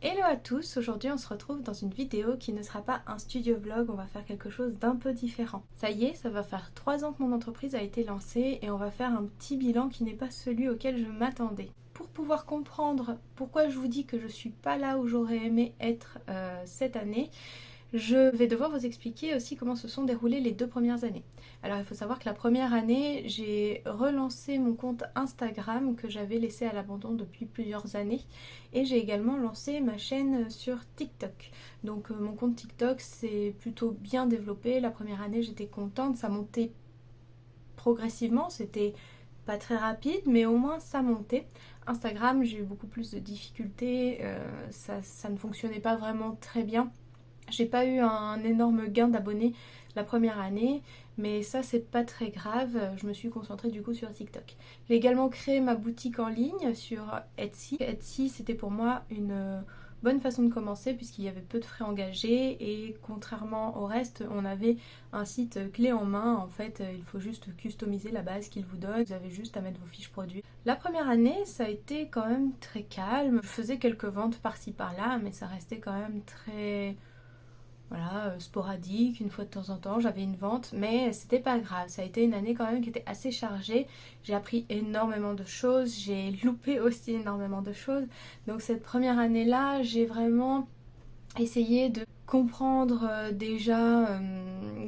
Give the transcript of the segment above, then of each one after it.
Hello à tous, aujourd'hui on se retrouve dans une vidéo qui ne sera pas un studio vlog, on va faire quelque chose d'un peu différent. Ça y est, ça va faire 3 ans que mon entreprise a été lancée et on va faire un petit bilan qui n'est pas celui auquel je m'attendais. Pour pouvoir comprendre pourquoi je vous dis que je suis pas là où j'aurais aimé être cette année, je vais devoir vous expliquer aussi comment se sont déroulées les 2 premières années. Alors il faut savoir que la première année, j'ai relancé mon compte Instagram que j'avais laissé à l'abandon depuis plusieurs années et j'ai également lancé ma chaîne sur TikTok. Donc mon compte TikTok s'est plutôt bien développé. La première année j'étais contente, ça montait progressivement, c'était pas très rapide mais au moins ça montait. Instagram, j'ai eu beaucoup plus de difficultés, ça ne fonctionnait pas vraiment très bien. J'ai pas eu un énorme gain d'abonnés la première année, mais ça c'est pas très grave, je me suis concentrée du coup sur TikTok. J'ai également créé ma boutique en ligne sur Etsy. Etsy c'était pour moi une bonne façon de commencer puisqu'il y avait peu de frais engagés et contrairement au reste on avait un site clé en main. En fait il faut juste customiser la base qu'il vous donne, vous avez juste à mettre vos fiches produits. La première année ça a été quand même très calme, je faisais quelques ventes par-ci par-là mais ça restait quand même très sporadique, une fois de temps en temps, j'avais une vente, mais c'était pas grave. Ça a été une année quand même qui était assez chargée. J'ai appris énormément de choses, j'ai loupé aussi énormément de choses. Donc cette première année-là, j'ai vraiment essayé de comprendre déjà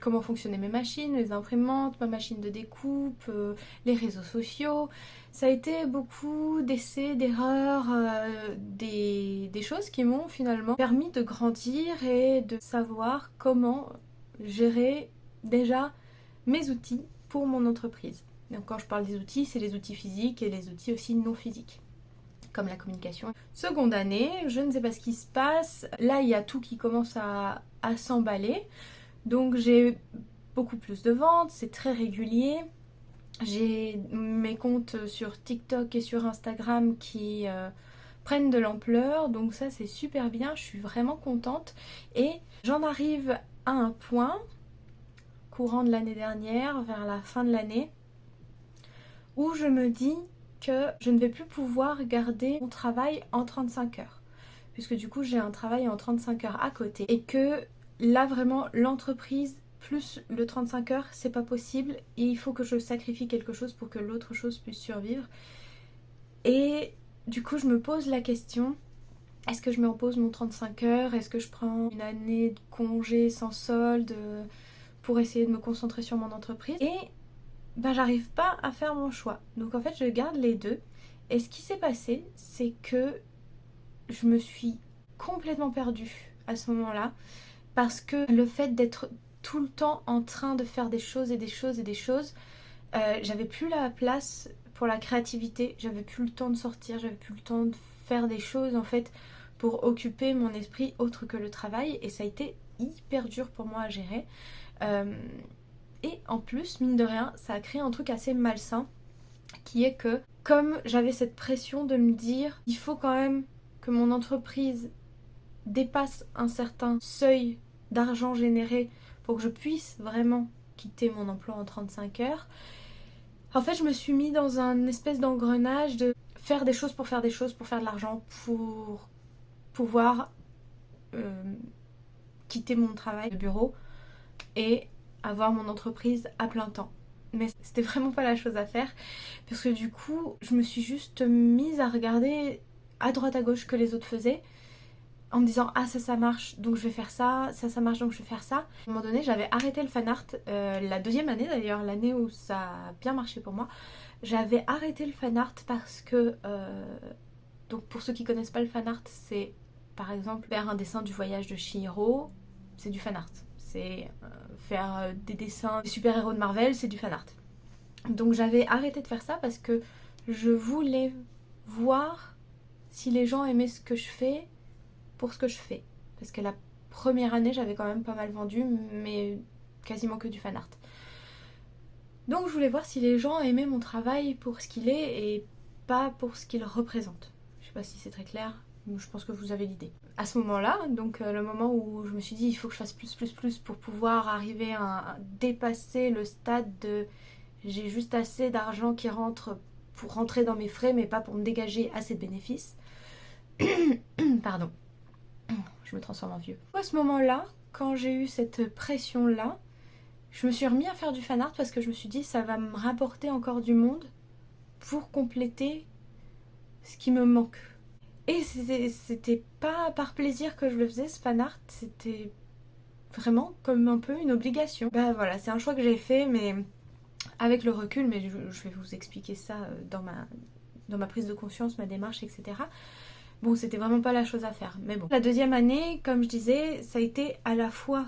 comment fonctionnaient mes machines, les imprimantes, ma machine de découpe, les réseaux sociaux. Ça a été beaucoup d'essais, d'erreurs, des choses qui m'ont finalement permis de grandir et de savoir comment gérer déjà mes outils pour mon entreprise. Donc quand je parle des outils, c'est les outils physiques et les outils aussi non physiques, comme la communication. Seconde année, je ne sais pas ce qui se passe. Là, il y a tout qui commence à s'emballer. Donc j'ai beaucoup plus de ventes, c'est très régulier. J'ai mes comptes sur TikTok et sur Instagram qui prennent de l'ampleur. Donc ça, c'est super bien. Je suis vraiment contente. Et j'en arrive à un point, courant de l'année dernière, vers la fin de l'année, où je me dis que je ne vais plus pouvoir garder mon travail en 35 heures. Puisque du coup j'ai un travail en 35 heures à côté. Et que là vraiment l'entreprise plus le 35 heures c'est pas possible. Et il faut que je sacrifie quelque chose pour que l'autre chose puisse survivre. Et du coup je me pose la question, est-ce que je me repose mon 35 heures? Est-ce que je prends une année de congé sans solde pour essayer de me concentrer sur mon entreprise? Et j'arrive pas à faire mon choix. Donc en fait je garde les deux. Et ce qui s'est passé, c'est que je me suis complètement perdue à ce moment-là. Parce que le fait d'être tout le temps en train de faire des choses et des choses et des choses, j'avais plus la place pour la créativité, j'avais plus le temps de sortir, j'avais plus le temps de faire des choses en fait pour occuper mon esprit autre que le travail. Et ça a été hyper dur pour moi à gérer. Et en plus, mine de rien, ça a créé un truc assez malsain qui est que comme j'avais cette pression de me dire il faut quand même que mon entreprise dépasse un certain seuil d'argent généré pour que je puisse vraiment quitter mon emploi en 35 heures, en fait je me suis mis dans un espèce d'engrenage de faire des choses pour faire des choses, pour faire de l'argent, pour pouvoir quitter mon travail de bureau et avoir mon entreprise à plein temps. Mais c'était vraiment pas la chose à faire parce que du coup je me suis juste mise à regarder à droite à gauche que les autres faisaient en me disant ah ça marche donc je vais faire ça, ça marche donc je vais faire ça. À un moment donné j'avais arrêté le fan art, la deuxième année d'ailleurs, l'année où ça a bien marché pour moi. J'avais arrêté le fan art parce que donc pour ceux qui connaissent pas le fan art, c'est par exemple faire un dessin du voyage de Chihiro, c'est du fan art. C'est faire des dessins des super-héros de Marvel, c'est du fan art. Donc j'avais arrêté de faire ça parce que je voulais voir si les gens aimaient ce que je fais pour ce que je fais. Parce que la première année j'avais quand même pas mal vendu, mais quasiment que du fan art. Donc je voulais voir si les gens aimaient mon travail pour ce qu'il est et pas pour ce qu'il représente. Je sais pas si c'est très clair, mais je pense que vous avez l'idée. À ce moment-là, donc le moment où je me suis dit il faut que je fasse plus pour pouvoir arriver à dépasser le stade de j'ai juste assez d'argent qui rentre pour rentrer dans mes frais mais pas pour me dégager assez de bénéfices. Pardon. je me transforme en vieux. À ce moment-là, quand j'ai eu cette pression-là, je me suis remis à faire du fan art parce que je me suis dit ça va me rapporter encore du monde pour compléter ce qui me manque. Et c'était pas par plaisir que je le faisais, ce fan art, c'était vraiment comme un peu une obligation. Bah voilà, c'est un choix que j'ai fait, mais avec le recul, mais je vais vous expliquer ça dans ma prise de conscience, ma démarche, etc. Bon, c'était vraiment pas la chose à faire, mais bon. La deuxième année, comme je disais, ça a été à la fois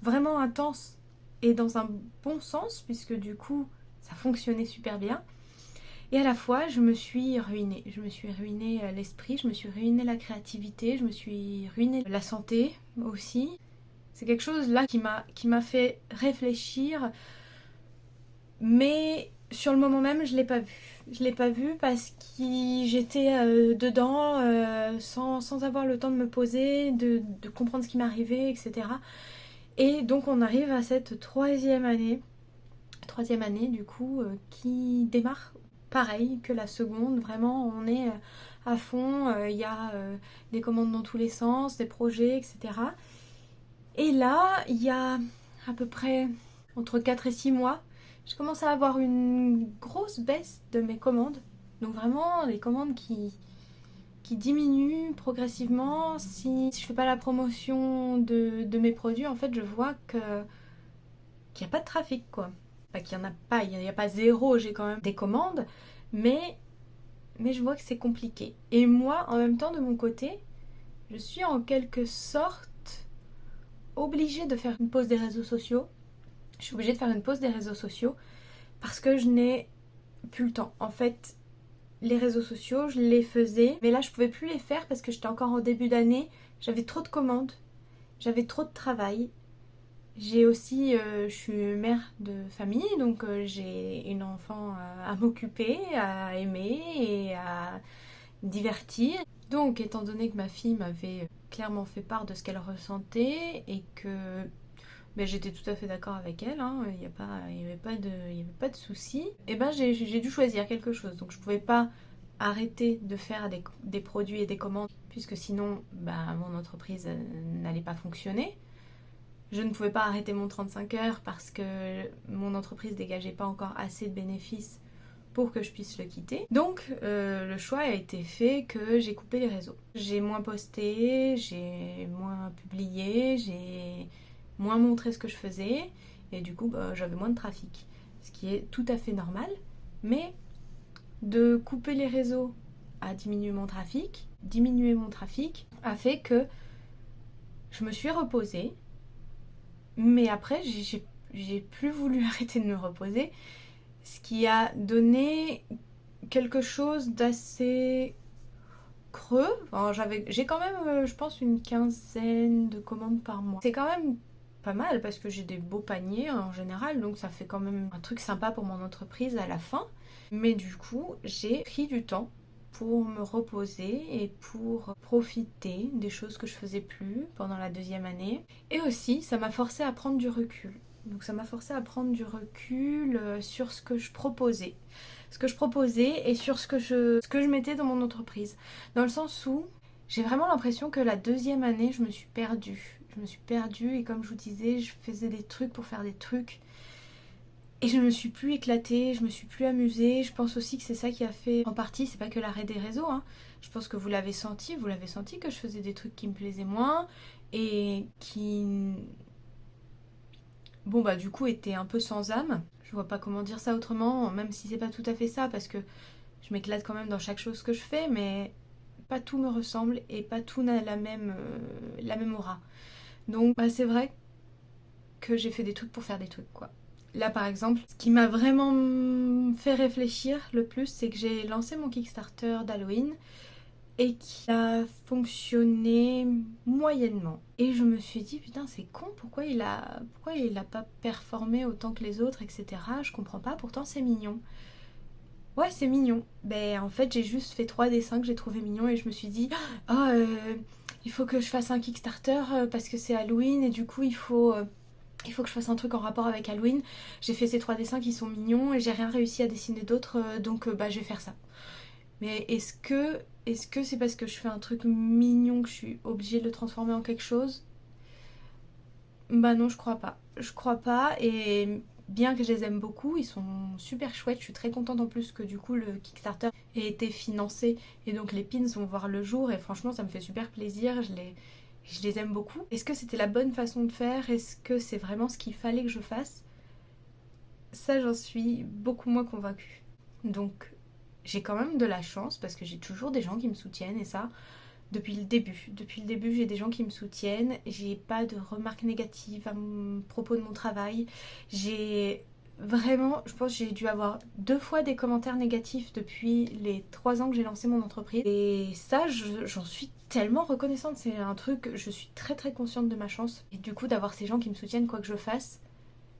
vraiment intense et dans un bon sens, puisque du coup, ça fonctionnait super bien. Et à la fois, je me suis ruinée. Je me suis ruinée l'esprit, je me suis ruinée la créativité, je me suis ruinée la santé aussi. C'est quelque chose là qui m'a fait réfléchir, mais sur le moment même, je l'ai pas vu. Je l'ai pas vu parce que j'étais dedans sans avoir le temps de me poser, de comprendre ce qui m'arrivait, etc. Et donc on arrive à cette troisième année du coup, qui démarre pareil que la seconde. Vraiment, on est à fond, il y a des commandes dans tous les sens, des projets, etc. Et là, il y a à peu près entre 4 et 6 mois, je commence à avoir une grosse baisse de mes commandes. Donc vraiment, les commandes qui diminuent progressivement. Si je fais pas la promotion de mes produits, en fait, je vois qu'il n'y a pas de trafic, quoi. Pas qu'il n'y en a pas, il n'y a pas zéro, j'ai quand même des commandes, mais je vois que c'est compliqué. Et moi, en même temps, de mon côté, je suis en quelque sorte obligée de faire une pause des réseaux sociaux. Je suis obligée de faire une pause des réseaux sociaux parce que je n'ai plus le temps. En fait, les réseaux sociaux, je les faisais, mais là, je pouvais plus les faire parce que j'étais encore en début d'année. J'avais trop de commandes, j'avais trop de travail. J'ai aussi, je suis mère de famille, donc j'ai une enfant à m'occuper, à aimer et à divertir. Donc, étant donné que ma fille m'avait clairement fait part de ce qu'elle ressentait et que ben, j'étais tout à fait d'accord avec elle, hein, il n'y avait pas de souci, et ben j'ai dû choisir quelque chose. Donc, je pouvais pas arrêter de faire des produits et des commandes, puisque sinon ben, mon entreprise n'allait pas fonctionner. Je ne pouvais pas arrêter mon 35 heures parce que mon entreprise dégageait pas encore assez de bénéfices pour que je puisse le quitter. Donc le choix a été fait que j'ai coupé les réseaux. J'ai moins posté, j'ai moins publié, j'ai moins montré ce que je faisais et du coup bah, j'avais moins de trafic. Ce qui est tout à fait normal, mais de couper les réseaux a diminué mon trafic. Diminuer mon trafic a fait que je me suis reposée. Mais après, j'ai plus voulu arrêter de me reposer, ce qui a donné quelque chose d'assez creux. Enfin, j'ai quand même, je pense, une quinzaine de commandes par mois. C'est quand même pas mal parce que j'ai des beaux paniers en général, donc ça fait quand même un truc sympa pour mon entreprise à la fin. Mais du coup, j'ai pris du temps pour me reposer et pour profiter des choses que je faisais plus pendant la deuxième année. Et aussi, ça m'a forcé à prendre du recul. Donc ça m'a forcé à prendre du recul sur ce que je proposais. Ce que je proposais et sur ce que je mettais dans mon entreprise. Dans le sens où j'ai vraiment l'impression que la deuxième année, je me suis perdue. Je me suis perdue et comme je vous disais, je faisais des trucs pour faire des trucs. Et je me suis plus éclatée, je me suis plus amusée. Je pense aussi que c'est ça qui a fait en partie, c'est pas que l'arrêt des réseaux, hein. Je pense que vous l'avez senti que je faisais des trucs qui me plaisaient moins et qui, bon bah du coup étaient un peu sans âme. Je vois pas comment dire ça autrement, même si c'est pas tout à fait ça, parce que je m'éclate quand même dans chaque chose que je fais, mais pas tout me ressemble et pas tout n'a la même aura. Donc bah, c'est vrai que j'ai fait des trucs pour faire des trucs, quoi. Là par exemple, ce qui m'a vraiment fait réfléchir le plus, c'est que j'ai lancé mon Kickstarter d'Halloween et qui a fonctionné moyennement. Et je me suis dit putain c'est con, pourquoi il a pas performé autant que les autres, etc. Je comprends pas, pourtant c'est mignon. Ouais c'est mignon. Ben en fait j'ai juste fait 3 dessins que j'ai trouvé mignons et je me suis dit oh il faut que je fasse un Kickstarter parce que c'est Halloween et du coup il faut que je fasse un truc en rapport avec Halloween. J'ai fait ces 3 dessins qui sont mignons et j'ai rien réussi à dessiner d'autres, donc bah je vais faire ça. Mais est-ce que Est-ce que c'est parce que je fais un truc mignon que je suis obligée de le transformer en quelque chose? Bah non, je crois pas. Je crois pas, et bien que je les aime beaucoup, ils sont super chouettes. Je suis très contente en plus que du coup le Kickstarter ait été financé et donc les pins vont voir le jour et franchement ça me fait super plaisir. Je les aime beaucoup. Est-ce que c'était la bonne façon de faire? Est-ce que c'est vraiment ce qu'il fallait que je fasse? Ça, j'en suis beaucoup moins convaincue. Donc j'ai quand même de la chance parce que j'ai toujours des gens qui me soutiennent et ça, depuis le début. Depuis le début, j'ai des gens qui me soutiennent. J'ai pas de remarques négatives à propos de mon travail. J'ai vraiment, je pense que j'ai dû avoir 2 fois des commentaires négatifs depuis les 3 ans que j'ai lancé mon entreprise. Et ça, j'en suis tellement reconnaissante. C'est un truc, je suis très très consciente de ma chance. Et du coup, d'avoir ces gens qui me soutiennent quoi que je fasse,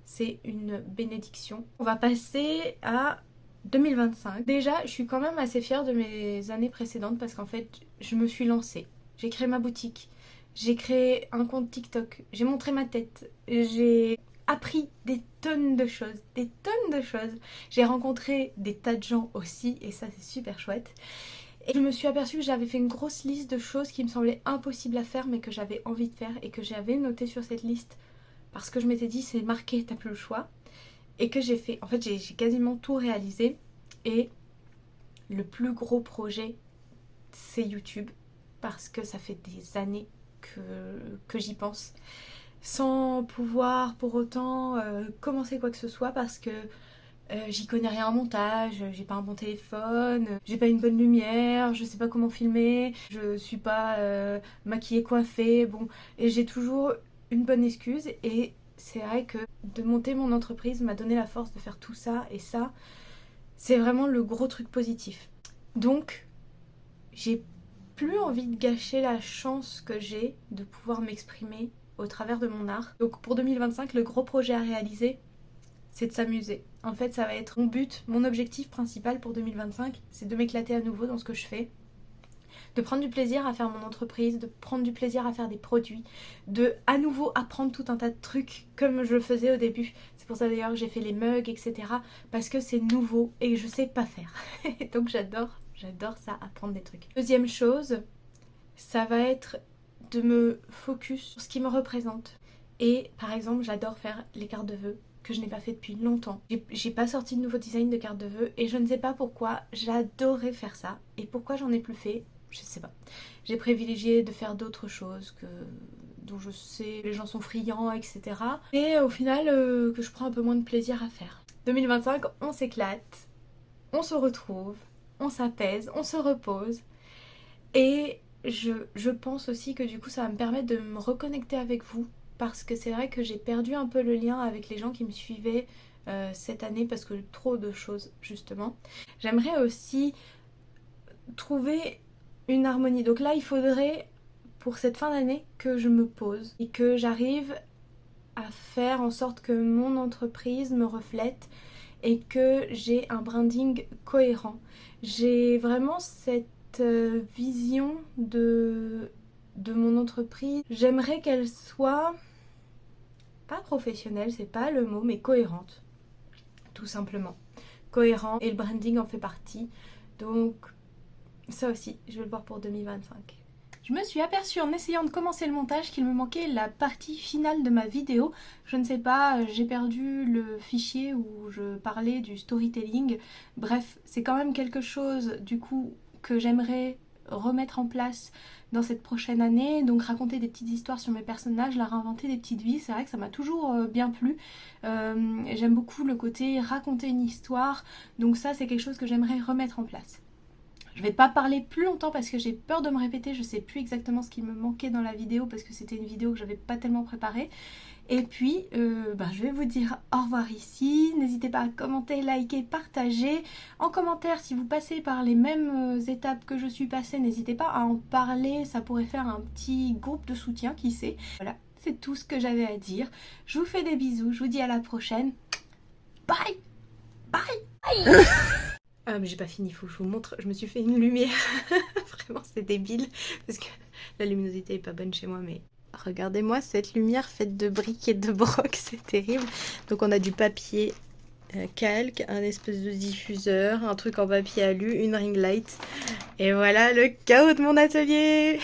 c'est une bénédiction. On va passer à 2025. Déjà, je suis quand même assez fière de mes années précédentes parce qu'en fait, je me suis lancée. J'ai créé ma boutique, j'ai créé un compte TikTok, j'ai montré ma tête, j'ai appris des tonnes de choses, des tonnes de choses. J'ai rencontré des tas de gens aussi et ça c'est super chouette. Et je me suis aperçue que j'avais fait une grosse liste de choses qui me semblaient impossibles à faire mais que j'avais envie de faire et que j'avais noté sur cette liste parce que je m'étais dit c'est marqué, t'as plus le choix. Et que j'ai fait. En fait, j'ai quasiment tout réalisé. Et le plus gros projet, c'est YouTube. Parce que ça fait des années que j'y pense. Sans pouvoir pour autant commencer quoi que ce soit. Parce que j'y connais rien en montage. J'ai pas un bon téléphone. J'ai pas une bonne lumière. Je sais pas comment filmer. Je suis pas maquillée, coiffée. Bon. Et j'ai toujours une bonne excuse. Et c'est vrai que de monter mon entreprise m'a donné la force de faire tout ça et ça, c'est vraiment le gros truc positif. Donc, j'ai plus envie de gâcher la chance que j'ai de pouvoir m'exprimer au travers de mon art. Donc pour 2025, le gros projet à réaliser, c'est de s'amuser. En fait, ça va être mon but, mon objectif principal pour 2025, c'est de m'éclater à nouveau dans ce que je fais. De prendre du plaisir à faire mon entreprise, de prendre du plaisir à faire des produits, de à nouveau apprendre tout un tas de trucs comme je le faisais au début. C'est pour ça d'ailleurs que j'ai fait les mugs, etc. Parce que c'est nouveau et je sais pas faire. Donc j'adore ça, apprendre des trucs. Deuxième chose, ça va être de me focus sur ce qui me représente. Et par exemple, j'adore faire les cartes de vœux que je n'ai pas fait depuis longtemps. J'ai pas sorti de nouveau design de cartes de vœux et je ne sais pas pourquoi, j'adorais faire ça. Et pourquoi j'en ai plus fait, je sais pas. J'ai privilégié de faire d'autres choses dont je sais les gens sont friands, etc. Et au final, que je prends un peu moins de plaisir à faire. 2025, on s'éclate, on se retrouve, on s'apaise, on se repose. Et je pense aussi que du coup ça va me permettre de me reconnecter avec vous. Parce que c'est vrai que j'ai perdu un peu le lien avec les gens qui me suivaient cette année parce que trop de choses justement. J'aimerais aussi trouver une harmonie. Donc là, il faudrait pour cette fin d'année que je me pose et que j'arrive à faire en sorte que mon entreprise me reflète et que j'ai un branding cohérent. J'ai vraiment cette vision de mon entreprise. J'aimerais qu'elle soit pas professionnelle, c'est pas le mot, mais cohérente. Tout simplement. Cohérent et le branding en fait partie. Donc ça aussi, je vais le voir pour 2025. Je me suis aperçue en essayant de commencer le montage qu'il me manquait la partie finale de ma vidéo. Je ne sais pas, j'ai perdu le fichier où je parlais du storytelling. Bref, c'est quand même quelque chose du coup que j'aimerais remettre en place dans cette prochaine année. Donc raconter des petites histoires sur mes personnages, leur inventer des petites vies. C'est vrai que ça m'a toujours bien plu. J'aime beaucoup le côté raconter une histoire. Donc ça, c'est quelque chose que j'aimerais remettre en place. Je vais pas parler plus longtemps parce que j'ai peur de me répéter, je sais plus exactement ce qui me manquait dans la vidéo parce que c'était une vidéo que j'avais pas tellement préparée. Et puis, je vais vous dire au revoir ici. N'hésitez pas à commenter, liker, partager. En commentaire, si vous passez par les mêmes étapes que je suis passée, n'hésitez pas à en parler. Ça pourrait faire un petit groupe de soutien, qui sait. Voilà, c'est tout ce que j'avais à dire. Je vous fais des bisous, je vous dis à la prochaine. Bye! Bye! Ah mais j'ai pas fini, il faut que je vous montre, je me suis fait une lumière, vraiment c'est débile, parce que la luminosité est pas bonne chez moi, mais regardez-moi cette lumière faite de briques et de broc, c'est terrible. Donc on a du papier calque, un espèce de diffuseur, un truc en papier alu, une ring light, Et voilà le chaos de mon atelier.